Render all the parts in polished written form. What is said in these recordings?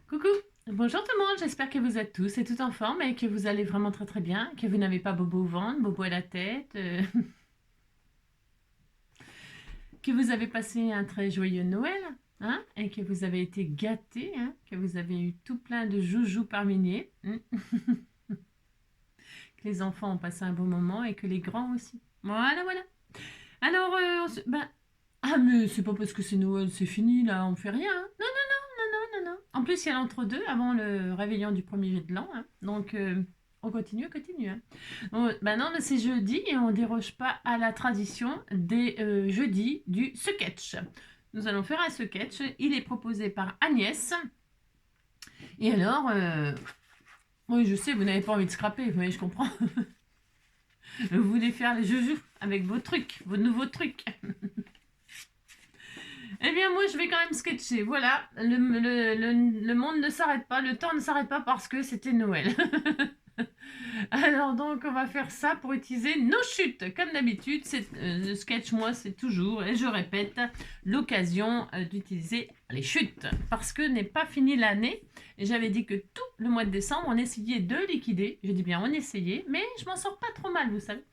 Coucou, bonjour tout le monde, j'espère que vous êtes tous et toutes en forme et que vous allez vraiment très très bien, que vous n'avez pas bobo au ventre, bobo à la tête, que vous avez passé un très joyeux Noël, hein, et que vous avez été gâtés, hein, que vous avez eu tout plein de joujoux par milliers, que les enfants ont passé un bon moment et que les grands aussi. Voilà, voilà. Alors, ah mais c'est pas parce que c'est Noël, c'est fini là, on fait rien, hein. Non, non, non, non, non, non. En plus, il y a l'entre-deux avant le réveillon du premier de l'an, hein. Donc, on continue, on continue, hein. Bah non, mais c'est jeudi et on déroge pas à la tradition des jeudis du sketch. Nous allons faire un sketch. Il est proposé par Agnès. Et alors, oui, je sais, vous n'avez pas envie de scraper, mais je comprends. Vous voulez faire les joujoux avec vos trucs, vos nouveaux trucs. Eh bien, moi, je vais quand même sketcher. Voilà, le monde ne s'arrête pas, le temps ne s'arrête pas parce que c'était Noël. Alors, donc, on va faire ça pour utiliser nos chutes. Comme d'habitude, le sketch, moi, c'est toujours, et je répète, l'occasion d'utiliser les chutes. Parce que n'est pas fini l'année. Et j'avais dit que tout le mois de décembre, on essayait de liquider. Je dis bien, on essayait, mais je m'en sors pas trop mal, vous savez,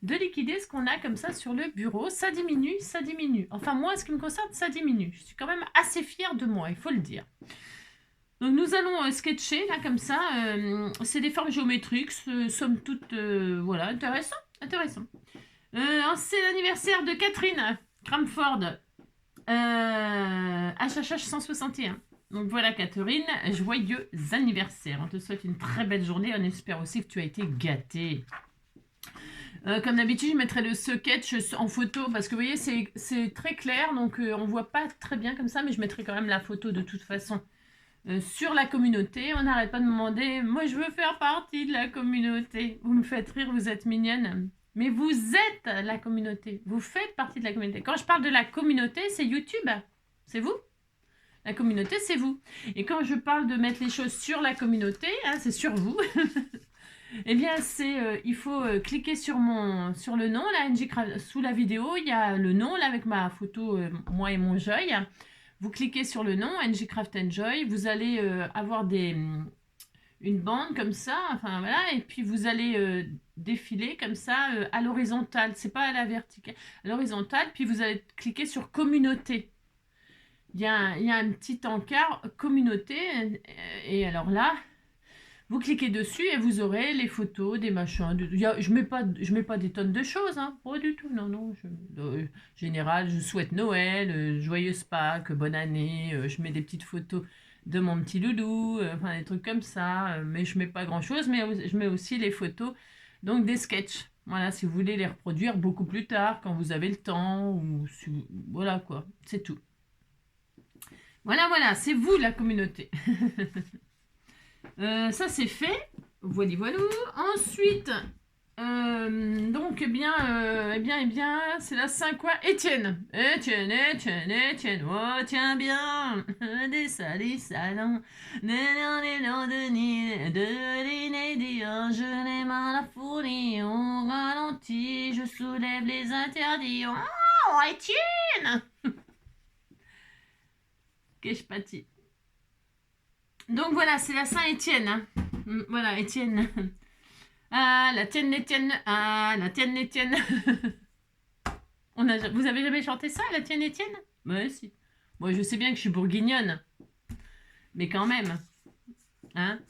de liquider ce qu'on a comme ça sur le bureau. Ça diminue, ça diminue. Enfin, moi, ce qui me concerne, ça diminue. Je suis quand même assez fière de moi, il faut le dire. Donc, nous allons sketcher, là, comme ça. C'est des formes géométriques, somme toute, voilà, intéressant, intéressant. C'est l'anniversaire de Catherine Cramford, HHH 161. Donc voilà Catherine, joyeux anniversaire. On te souhaite une très belle journée. On espère aussi que tu as été gâtée. Comme d'habitude, je mettrai le sketch en photo parce que vous voyez, c'est très clair, donc on voit pas très bien comme ça, mais je mettrai quand même la photo de toute façon sur la communauté. On n'arrête pas de me demander, moi je veux faire partie de la communauté. Vous me faites rire, vous êtes mignonne. Mais vous êtes la communauté, vous faites partie de la communauté. Quand je parle de la communauté, c'est YouTube, c'est vous. La communauté, c'est vous. Et quand je parle de mettre les choses sur la communauté, hein, c'est sur vous. Eh bien, il faut cliquer sur le nom, là, sous la vidéo, il y a le nom, là, avec ma photo, moi et mon Joy. Vous cliquez sur le nom, NG Craft Enjoy, vous allez avoir une bande comme ça, enfin voilà, et puis vous allez défiler comme ça à l'horizontale, c'est pas à la verticale, à l'horizontale, puis vous allez cliquer sur communauté. Il y a un petit encart communauté, et alors là, vous cliquez dessus et vous aurez les photos, des machins. Je mets pas des tonnes de choses, hein, pas du tout. Non, non. Général, je souhaite Noël, joyeuse Pâques, bonne année. Je mets des petites photos de mon petit loulou, enfin des trucs comme ça. Mais je mets pas grand chose. Mais je mets aussi les photos, donc des sketchs. Voilà, si vous voulez les reproduire beaucoup plus tard, quand vous avez le temps, voilà quoi, c'est tout. Voilà, voilà, c'est vous la communauté. Ça c'est fait. Voilà, voilà. Ensuite, donc, eh bien, c'est la 5 quoi. Étienne. Étienne, Étienne, Étienne. Oh, tiens bien. Des salés salants. Je les mains à la fournie. On ralentit. Je soulève les interdits. Oh, Étienne. Qu'est-ce que je donc voilà, c'est la Saint-Étienne. Hein. Voilà, Étienne. Ah, la tienne, Étienne. Ah, la tienne, Étienne. Vous avez jamais chanté ça, la tienne, Étienne? Ouais, si. Moi, je sais bien que je suis bourguignonne. Mais quand même. Hein.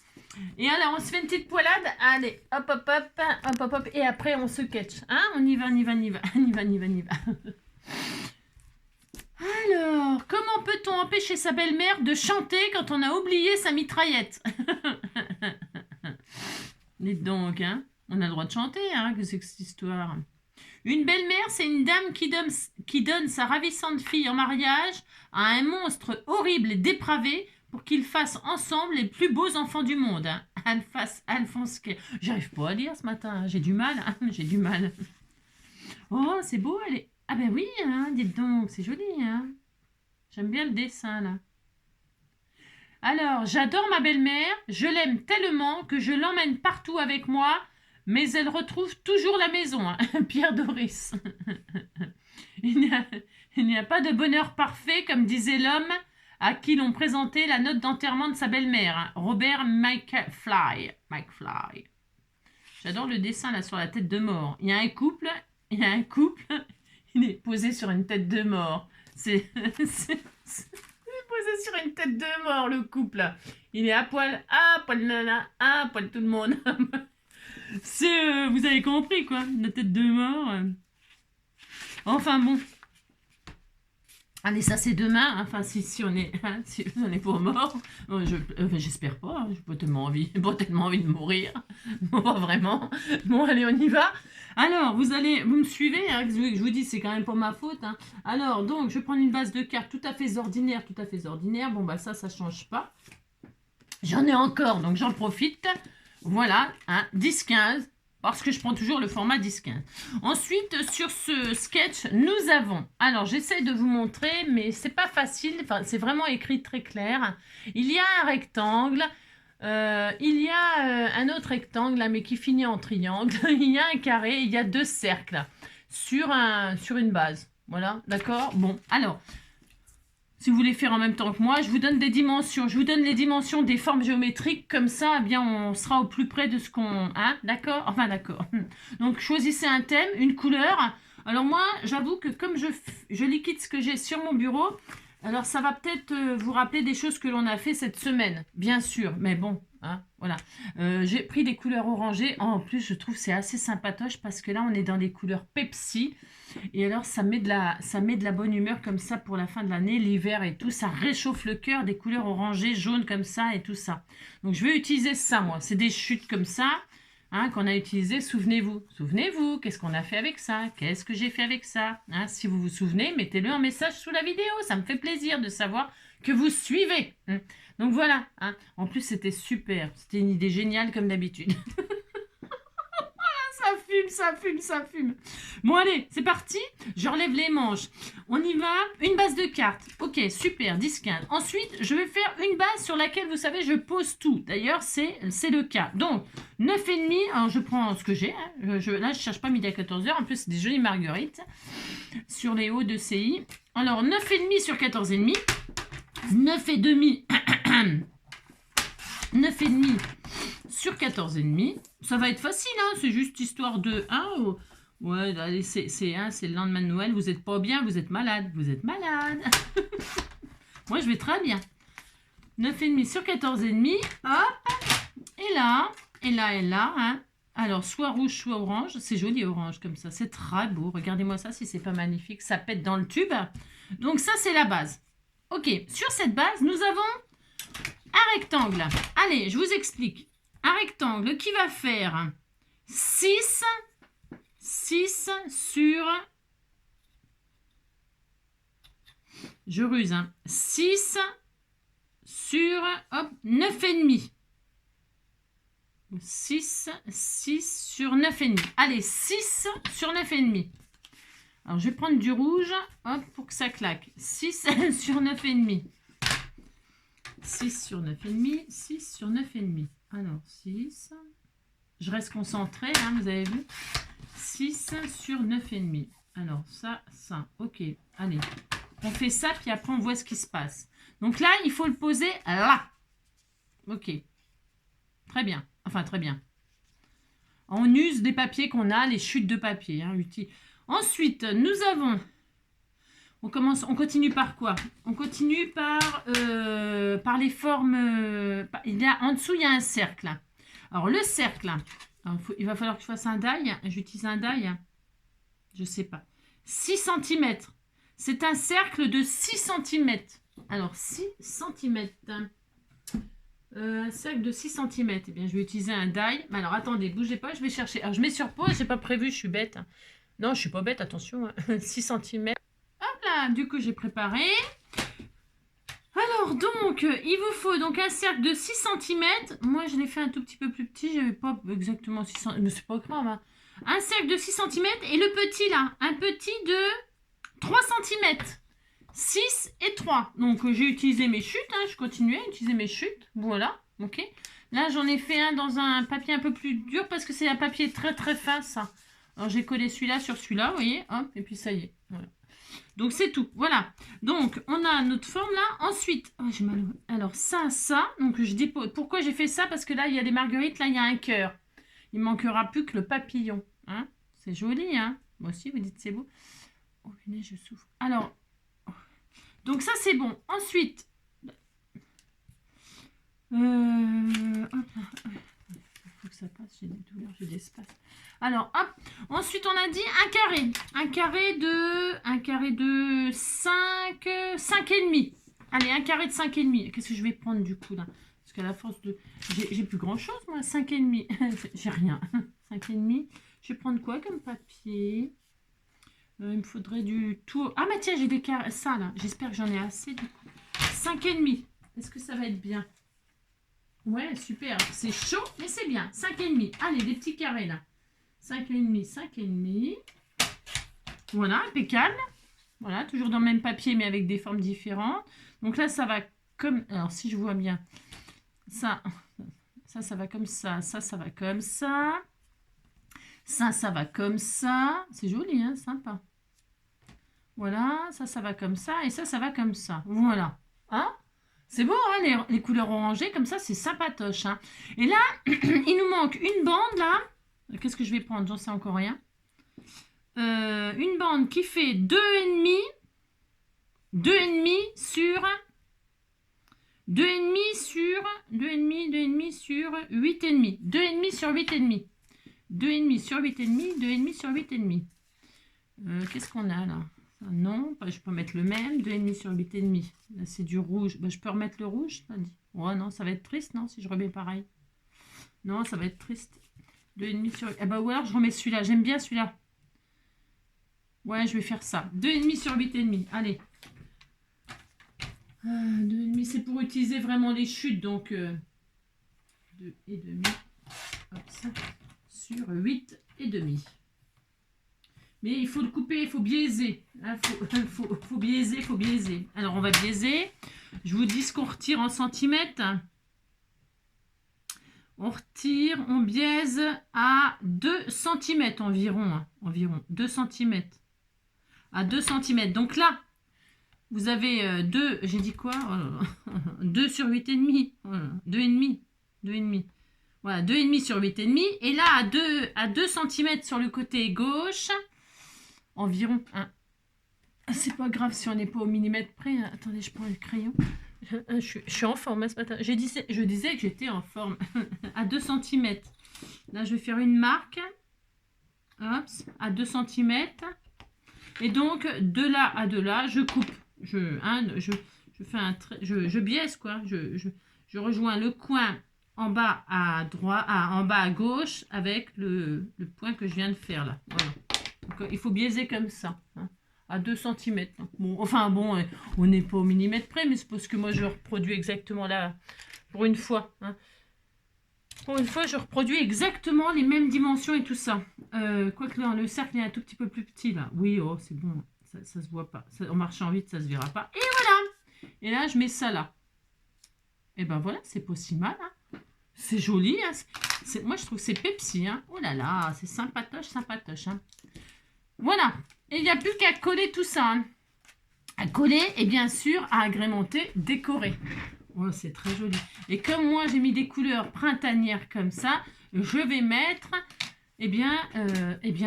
Et alors, on se fait une petite poilade. Allez, hop, hop, hop, hop, hop, hop. Et après, on se catch. Hein, on y va, on y va, on y va. On y va, on y va, on y va. Alors, comment peut-on empêcher sa belle-mère de chanter quand on a oublié sa mitraillette? Dites donc, hein, on a le droit de chanter, hein, que c'est que cette histoire. Une belle-mère, c'est une dame qui donne sa ravissante fille en mariage à un monstre horrible et dépravé pour qu'ils fassent ensemble les plus beaux enfants du monde. Hein. Alphonse. J'arrive pas à lire ce matin, j'ai du mal, hein, j'ai du mal. Oh, c'est beau, elle est... Ah ben oui, hein, dites donc, c'est joli, hein. J'aime bien le dessin, là. Alors, j'adore ma belle-mère, je l'aime tellement que je l'emmène partout avec moi, mais elle retrouve toujours la maison, hein. Pierre Doris. Il n'y a pas de bonheur parfait, comme disait l'homme, à qui l'on présentait la note d'enterrement de sa belle-mère, hein, Robert McFly. J'adore le dessin là sur la tête de mort. Il y a un couple, il est posé sur une tête de mort. C'est posé sur une tête de mort, le couple. Il est à poil nana, à poil tout le monde. C'est, vous avez compris, quoi, la tête de mort. Enfin, bon. Allez, ça, c'est demain. Enfin, si on est, hein, si on est pour mort. J'espère pas. Hein, j'ai pas tellement envie de mourir. Bon, pas vraiment. Bon, allez, on y va. Alors, vous me suivez, hein, je vous dis, c'est quand même pas ma faute. Hein. Alors, donc, je vais prendre une base de cartes tout à fait ordinaire. Bon, bah ça change pas. J'en ai encore, donc j'en profite. Voilà, hein, 10-15, parce que je prends toujours le format 10-15. Ensuite, sur ce sketch, nous avons... Alors, j'essaie de vous montrer, mais c'est pas facile. Enfin, c'est vraiment écrit très clair. Il y a un rectangle... il y a un autre rectangle, là, mais qui finit en triangle. Il y a un carré, il y a 2 cercles sur une base. Voilà, d'accord? Bon, alors, si vous voulez faire en même temps que moi, je vous donne des dimensions. Je vous donne les dimensions des formes géométriques. Comme ça, eh bien, on sera au plus près de ce qu'on... Hein, d'accord? Enfin, d'accord. Donc, choisissez un thème, une couleur. Alors, moi, j'avoue que comme je liquide ce que j'ai sur mon bureau... Alors, ça va peut-être vous rappeler des choses que l'on a fait cette semaine, bien sûr. Mais bon, hein, voilà. J'ai pris des couleurs orangées. En plus, je trouve que c'est assez sympatoche parce que là, on est dans des couleurs Pepsi. Et alors, ça met de la bonne humeur comme ça pour la fin de l'année, l'hiver et tout. Ça réchauffe le cœur, des couleurs orangées, jaunes comme ça et tout ça. Donc, je vais utiliser ça, moi. C'est des chutes comme ça. Hein, qu'on a utilisé, souvenez-vous, qu'est-ce qu'on a fait avec ça? Qu'est-ce que j'ai fait avec ça? Hein, si vous vous souvenez, mettez-le en message sous la vidéo, ça me fait plaisir de savoir que vous suivez. Donc voilà, hein. En plus c'était super, c'était une idée géniale comme d'habitude. Ça fume. Bon, allez, c'est parti. Je relève les manches. On y va. Une base de cartes. Ok, super, 10-15. Ensuite, je vais faire une base sur laquelle, vous savez, je pose tout. D'ailleurs, c'est le cas. Donc, 9,5. Alors, je prends ce que j'ai. Hein. Là, je ne cherche pas midi à 14h. En plus, c'est des jolies marguerites sur les hauts de CI. Alors, 9,5 sur 14,5. 9,5. 9,5 sur 14,5. Ça va être facile, hein, c'est juste histoire de 1. Ouais, allez, c'est le lendemain de Noël, vous n'êtes pas bien, vous êtes malade. Moi, je vais très bien. 9,5 sur 14,5. Hop. Et là. Hein. Alors, soit rouge, soit orange. C'est joli orange comme ça. C'est très beau. Regardez-moi ça si c'est pas magnifique. Ça pète dans le tube. Donc, ça, c'est la base. Ok. Sur cette base, nous avons un rectangle. Allez, je vous explique. Un rectangle qui va faire 6 sur... Je ruse, hein. 6 sur 9,5. 6 sur 9,5. Allez, 6 sur 9,5. Alors, je vais prendre du rouge, hop, pour que ça claque. 6 sur 9,5. 6 sur 9,5, 6 sur 9,5. Alors, 6. Je reste concentrée, hein, vous avez vu. 6 sur 9,5. Alors, ça. Ok, allez. On fait ça, puis après, on voit ce qui se passe. Donc là, il faut le poser là. Ok. Très bien. Enfin, très bien. On use des papiers qu'on a, les chutes de papier. Hein, utiles. Ensuite, nous avons... On continue par quoi? On continue par les formes... en dessous, il y a un cercle. Alors, le cercle, alors, il va falloir que je fasse un die. J'utilise un die. Je ne sais pas. 6 cm. C'est un cercle de 6 cm. Alors, 6 cm. Un cercle de 6 cm. Eh bien, je vais utiliser un die. Mais alors, attendez, bougez pas, je vais chercher. Alors, je mets sur pause, je n'ai pas prévu, je suis bête. Non, je ne suis pas bête, attention. 6 cm. Hop là, du coup, j'ai préparé. Alors, donc, il vous faut donc un cercle de 6 cm. Moi, je l'ai fait un tout petit peu plus petit. Je n'avais pas exactement 6 cm. Mais c'est pas grave. Hein. Un cercle de 6 cm. Et le petit, là, un petit de 3 cm. 6 et 3. Donc, j'ai utilisé mes chutes. Hein. Je continuais à utiliser mes chutes. Voilà. OK. Là, j'en ai fait un dans un papier un peu plus dur parce que c'est un papier très, très fin, ça. Alors, j'ai collé celui-là sur celui-là, vous voyez. Hop, et puis, ça y est. Voilà. Donc, c'est tout. Voilà. Donc, on a notre forme là. Ensuite, oh, j'ai mal. Alors, ça. Donc, je dépose. Pourquoi j'ai fait ça? Parce que là, il y a des marguerites. Là, il y a un cœur. Il manquera plus que le papillon. Hein, c'est joli, hein? Moi aussi, vous dites c'est beau. Oh, punaise, je souffre. Alors, donc ça, c'est bon. Ensuite, hop là. Il faut que ça passe. J'ai des douleurs, j'ai d'espace. Alors, hop. Ensuite, on a dit un carré. Un carré de 5 et demi. Allez, un carré de 5 et demi. Qu'est-ce que je vais prendre du coup là? Parce qu'à la force de... J'ai plus grand chose, moi. 5 et demi. J'ai rien. 5 et demi. Je vais prendre quoi comme papier? Il me faudrait du tout. Ah, mais tiens, j'ai des carrés. Ça, là. J'espère que j'en ai assez, du coup. 5 et demi. Est-ce que ça va être bien? Ouais, super. C'est chaud, mais c'est bien. 5 et demi. Allez, des petits carrés, là. 5 et demi, 5 et demi. Voilà, impeccable. Voilà, toujours dans le même papier, mais avec des formes différentes. Donc là, ça va comme... Alors, si je vois bien, ça va comme ça. Ça va comme ça. Ça va comme ça. C'est joli, hein, sympa. Voilà, ça va comme ça. Et ça va comme ça. Voilà. Hein? C'est beau, hein, les couleurs orangées, comme ça, c'est sympatoche. Hein. Et là, il nous manque une bande, là. Qu'est-ce que je vais prendre? J'en sais encore rien. Une bande qui fait 2,5 sur 2,5 sur 2,5 sur 8,5. 2,5 sur 8,5. 2,5 sur 8,5, 2,5 sur 8,5. Qu'est-ce qu'on a là? Non, je peux mettre le même. 2,5 sur 8,5. Là, c'est du rouge. Je peux remettre le rouge, ça dit. Oh non, ça va être triste, non, si je remets pareil. Non, ça va être triste. 2,5 sur... Eh ben, ou alors, je remets celui-là. J'aime bien celui-là. Ouais, je vais faire ça. 2,5 sur 8,5. Allez. 2,5, c'est pour utiliser vraiment les chutes. Donc, 2,5. Hop, ça. Sur 8,5. Mais il faut le couper, il faut biaiser. Il faut biaiser. Alors, on va biaiser. Je vous dis ce qu'on retire en centimètres. On retire, on biaise à 2 cm environ. Environ 2 cm. À 2 cm. Donc là, vous avez 2, j'ai dit quoi? 2 sur 8,5. 2,5. 2,5. Voilà, 2,5 sur 8,5. Et là, à 2 cm sur le côté gauche, environ. C'est pas grave si on n'est pas au millimètre près. Hein. Attendez, je prends le crayon. Je suis en forme hein, ce matin. Je disais que j'étais en forme. À 2 cm. Là, je vais faire une marque. Hop, à 2 cm. Et donc, de là à de là, je coupe. Je fais un trait. Je biaise, quoi. Je rejoins le coin en bas à droite, en bas à gauche avec le point que je viens de faire là. Voilà. Donc, il faut biaiser comme ça. Hein. À 2 cm. Bon, enfin bon, on n'est pas au millimètre près, mais c'est parce que moi je reproduis exactement là, pour une fois. Hein. Pour une fois, je reproduis exactement les mêmes dimensions et tout ça. Quoique là, le cercle est un tout petit peu plus petit là. Oui, oh, c'est bon, ça se voit pas. Ça, en marchant vite, ça se verra pas. Et voilà. Et là, je mets ça là. Et ben voilà, c'est pas si mal. Hein. C'est joli. Hein. Moi, je trouve que c'est Pepsi. Hein. Oh là là, c'est sympatoche, sympatoche. Hein. Voilà. Et il n'y a plus qu'à coller tout ça. Hein. À coller et bien sûr à agrémenter, décorer. Oh, c'est très joli. Et comme moi, j'ai mis des couleurs printanières comme ça, je vais mettre eh bien,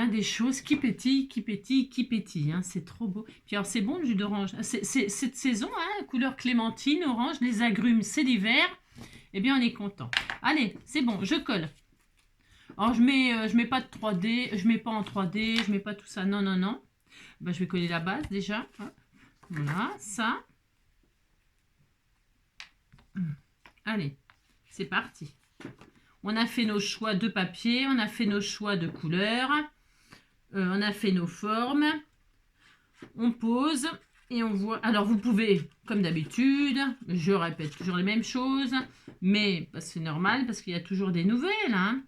des choses qui pétillent, qui pétillent, qui pétillent. Hein. C'est trop beau. Puis alors, c'est bon le jus d'orange. C'est cette saison, hein, couleur clémentine, orange, les agrumes, c'est l'hiver. Eh bien, on est content. Allez, c'est bon, je colle. Alors, je mets pas de 3D, je mets pas en 3D, je mets pas tout ça. Non, non, non. Ben, je vais coller la base déjà. Voilà, ça. Allez, c'est parti. On a fait nos choix de papier, on a fait nos choix de couleurs, on a fait nos formes. On pose et on voit. Alors, vous pouvez, comme d'habitude, je répète toujours les mêmes choses, mais c'est normal parce qu'il y a toujours des nouvelles. Hein.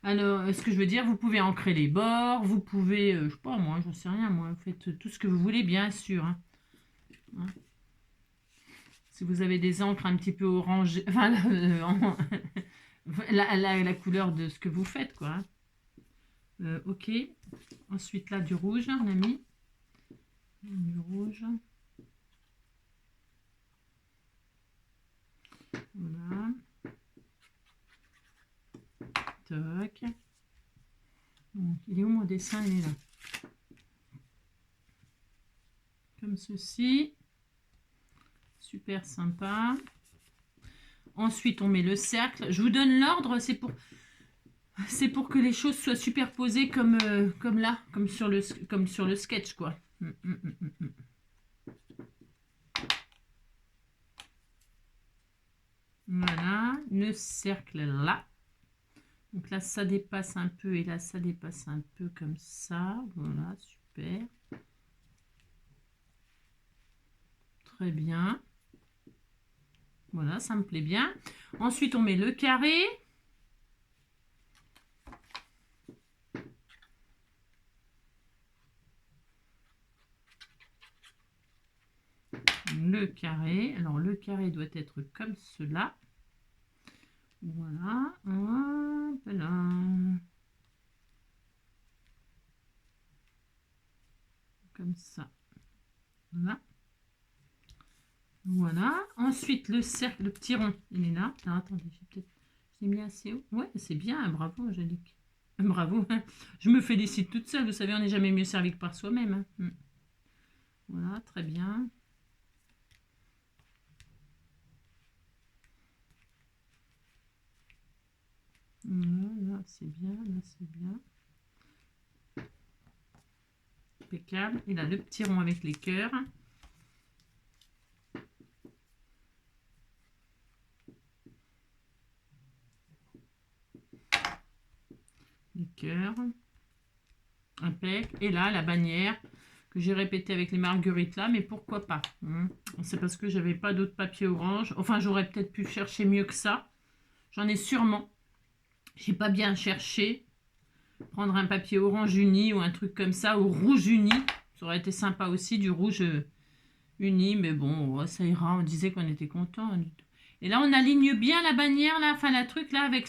Alors, ce que je veux dire, vous pouvez ancrer les bords, vous pouvez, je sais pas moi, j'en sais rien moi, vous faites tout ce que vous voulez, bien sûr. Hein. Si vous avez des encres un petit peu orangées, enfin, la couleur de ce que vous faites, quoi. Ok. Ensuite, là, du rouge, on a mis. Du rouge. Voilà. Toc. Donc, il est où mon dessin? Il est là. Comme ceci. Super sympa. Ensuite, on met le cercle. Je vous donne l'ordre, c'est pour que les choses soient superposées comme là, comme sur le sketch, quoi. Voilà, le cercle là. Donc là, ça dépasse un peu et là, ça dépasse un peu comme ça. Voilà, super. Très bien. Voilà, ça me plaît bien. Ensuite, on met le carré. Le carré. Alors, le carré doit être comme cela. Voilà. Hop là. Comme ça. Voilà. Voilà. Ensuite, le cercle, le petit rond, il est là. Alors, attendez, j'ai mis assez haut. Ouais, c'est bien. Bravo, Angélique. Bravo. Je me félicite toute seule. Vous savez, on n'est jamais mieux servi que par soi-même. Voilà, très bien. Là, c'est bien. Là, c'est bien. Impeccable. Et là, le petit rond avec les cœurs. Les cœurs. Impec. Et là, la bannière que j'ai répétée avec les marguerites là, mais pourquoi pas. C'est parce que j'avais pas d'autres papiers orange. Enfin, j'aurais peut-être pu chercher mieux que ça. J'en ai sûrement. J'ai pas bien cherché. Prendre un papier orange uni ou un truc comme ça, ou rouge uni. Ça aurait été sympa aussi, du rouge uni, mais bon, ça ira. On disait qu'on était content. Et là, on aligne bien la bannière, là, enfin, la truc là, avec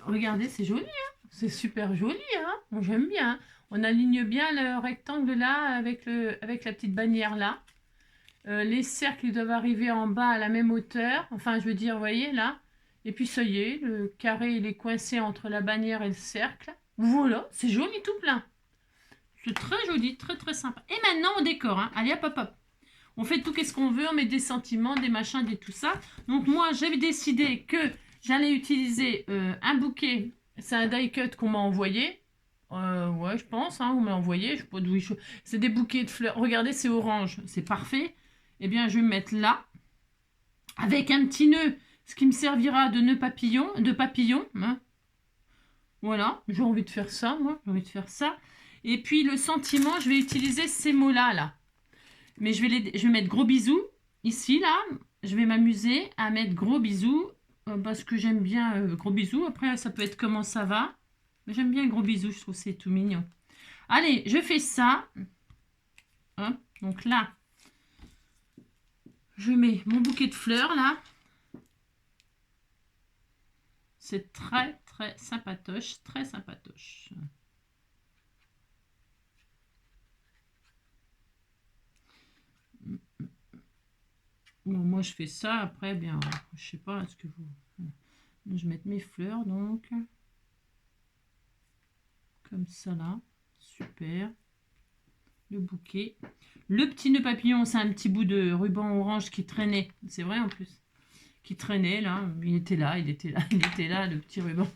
regardez, c'est joli, hein, c'est super joli, hein, moi j'aime bien. On aligne bien le rectangle là, avec la petite bannière là. Les cercles, ils doivent arriver en bas à la même hauteur. Enfin, je veux dire, vous voyez, là. Et puis, ça y est, le carré, il est coincé entre la bannière et le cercle. Voilà, c'est joli tout plein. C'est très joli, très, très sympa. Et maintenant, on décore, hein. Allez, hop, hop, hop. On fait tout qu'est-ce qu'on veut, on met des sentiments, des machins, des tout ça. Donc, moi, j'avais décidé que j'allais utiliser un bouquet. C'est un die cut qu'on m'a envoyé. Ouais, je pense, hein, on m'a envoyé. Je sais pas d'où c'est des bouquets de fleurs. Regardez, c'est orange. C'est parfait. Eh bien, je vais me mettre là, avec un petit nœud, ce qui me servira de nœud papillon, hein. Voilà, j'ai envie de faire ça, moi, j'ai envie de faire ça. Et puis, le sentiment, je vais utiliser ces mots-là, là. Mais je vais mettre gros bisous, ici, là. Je vais m'amuser à mettre gros bisous, parce que j'aime bien gros bisous. Après, ça peut être comment ça va. Mais j'aime bien gros bisous, je trouve c'est tout mignon. Allez, je fais ça. Hop, donc là, je mets mon bouquet de fleurs là. C'est très très sympatoche, très sympatoche. Bon, moi je fais ça, après, bien, je sais pas, est-ce que vous... Je vais mettre mes fleurs donc. Comme ça là, super. Le bouquet. Le petit nœud papillon, c'est un petit bout de ruban orange qui traînait, c'est vrai en plus. Qui traînait là, il était là, il était là, le petit ruban.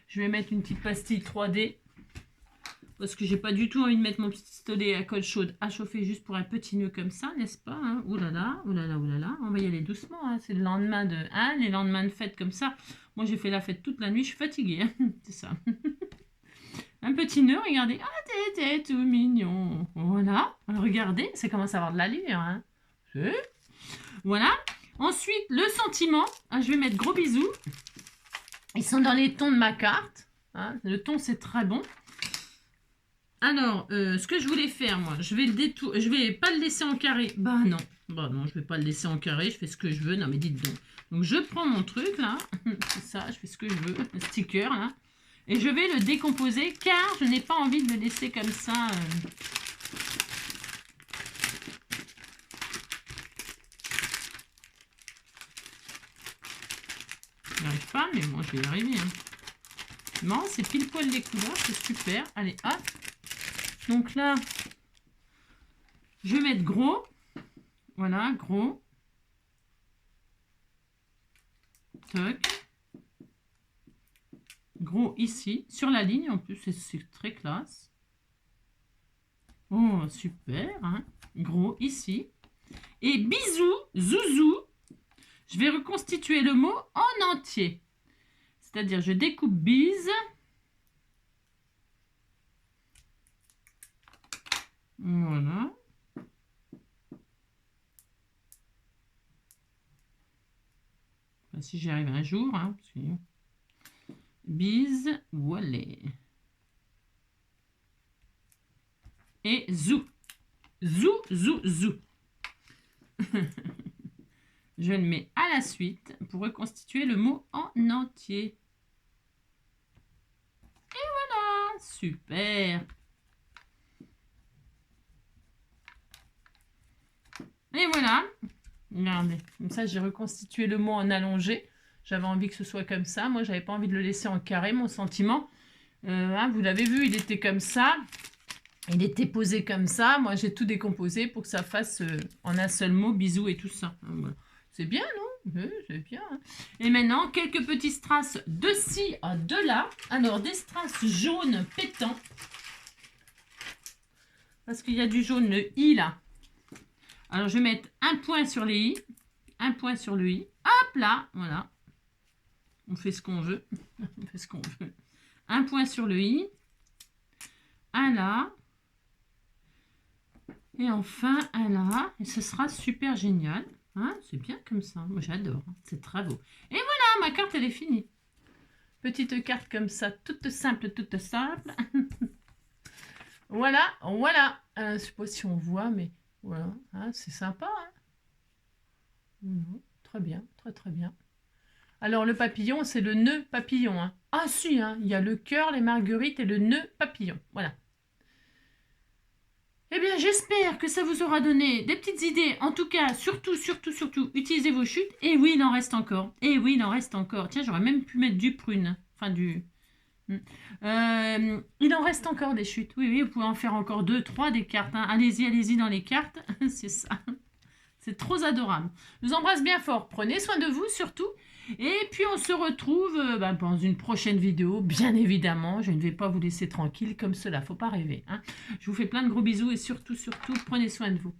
Je vais mettre une petite pastille 3D parce que j'ai pas du tout envie de mettre mon pistolet à colle chaude à chauffer juste pour un petit nœud comme ça, n'est-ce pas, hein? Ouh là là, ouh là là, ouh là là. On va y aller doucement, hein. C'est le lendemain de les lendemains de fête comme ça. Moi j'ai fait la fête toute la nuit, je suis fatiguée, hein. C'est ça. Un petit nœud, regardez. Ah, t'es tout mignon. Voilà, regardez, ça commence à avoir de l'allure, hein. Voilà. Ensuite, le sentiment. Je vais mettre gros bisous. Ils sont dans les tons de ma carte, hein. Le ton, c'est très bon. Alors, ce que je voulais faire, moi, je vais pas le laisser en carré. Bah non, je vais pas le laisser en carré. Je fais ce que je veux. Non, mais dites donc. Donc, je prends mon truc, là. C'est ça, je fais ce que je veux. Le sticker, là. Et je vais le décomposer car je n'ai pas envie de le laisser comme ça. Je n'y arrive pas, mais bon, je vais y arriver. Hein. Non, c'est pile poil les couleurs, c'est super. Allez, hop. Donc là, je vais mettre gros. Voilà, gros. Toc. Gros ici, sur la ligne en plus, c'est très classe. Oh, super. Hein. Gros ici. Et bisous, zouzou. Je vais reconstituer le mot en entier. C'est-à-dire, je découpe bise. Voilà. Enfin, si j'y arrive un jour. Hein, parce que... Bise, voilà. Et zou. Zou, zou, zou. Je le mets à la suite pour reconstituer le mot en entier. Et voilà, super. Et voilà, regardez, comme ça j'ai reconstitué le mot en allongé. J'avais envie que ce soit comme ça. Moi, j'avais pas envie de le laisser en carré, mon sentiment. Hein, vous l'avez vu, il était comme ça. Il était posé comme ça. Moi, j'ai tout décomposé pour que ça fasse en un seul mot, bisous et tout ça. Voilà. C'est bien, non? Oui, c'est bien. Hein. Et maintenant, quelques petits strass de ci à de là. Alors, des strass jaunes pétants. Parce qu'il y a du jaune, le i là. Alors, je vais mettre un point sur les i. Un point sur le i. Hop là, voilà. On fait ce qu'on veut. On fait ce qu'on veut. Un point sur le i. Un là. Et enfin, un là. Et ce sera super génial. Hein, c'est bien comme ça. Moi, j'adore. C'est très beau. Et voilà, ma carte, elle est finie. Petite carte comme ça, toute simple, toute simple. Voilà, voilà. Je ne sais pas si on voit, mais voilà. Hein, c'est sympa. Hein, très bien, très, très bien. Alors, le papillon, c'est le nœud papillon. Hein. Ah, si, hein, il y a le cœur, les marguerites et le nœud papillon. Voilà. Eh bien, j'espère que ça vous aura donné des petites idées. En tout cas, surtout, utilisez vos chutes. Et oui, il en reste encore. Et oui, il en reste encore. Tiens, j'aurais même pu mettre du prune. Enfin, du... il en reste encore des chutes. Oui, oui, vous pouvez en faire encore 2, 3 des cartes. Hein. Allez-y, allez-y dans les cartes. C'est ça. C'est trop adorable. Je vous embrasse bien fort. Prenez soin de vous, surtout. Et puis, on se retrouve dans une prochaine vidéo. Bien évidemment, je ne vais pas vous laisser tranquille comme cela. Faut pas rêver. Hein. Je vous fais plein de gros bisous et surtout, prenez soin de vous.